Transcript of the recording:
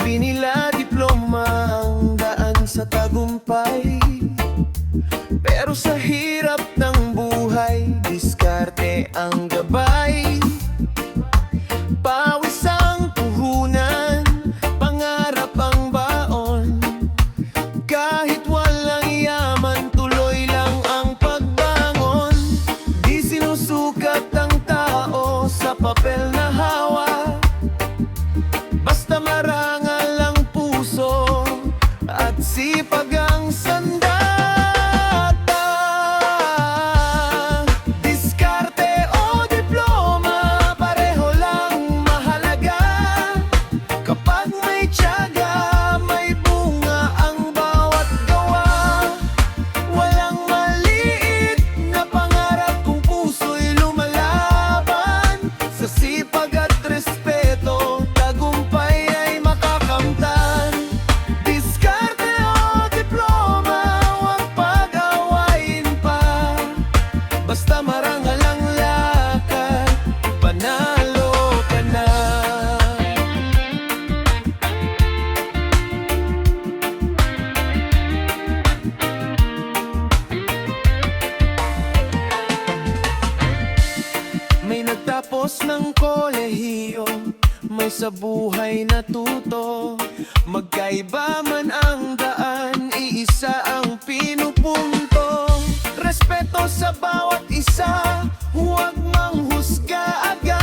Sabi nila diploma ang daan sa tagumpay, pero sa hirap ng buhay, diskarte ang gabay. Pawis ang puhunan, pangarap ang baon. Kahit walang yaman, tuloy lang ang pagbangon. Di sinusukat ang tao sa papel na hawak, basta marangal ang puso at sipag ang sandata. Diskarte o diploma, pareho lang mahalaga. Kapag may tiyaga, may bunga ang bawat gawa. Walang maliit na pangarap kung puso'y lumalaban. Sa sipag at respeto, tagumpay ay makakamtan. Diskarte o diploma, huwag pag-awayin pa. Basta marangal ang lakad, panalo ka na. May nagtapos ng kolehiyo, may sa buhay natuto. Magkaiba man ang daan, iisa ang pinupunto. Respeto sa bawat isa, huwag manghusga agad.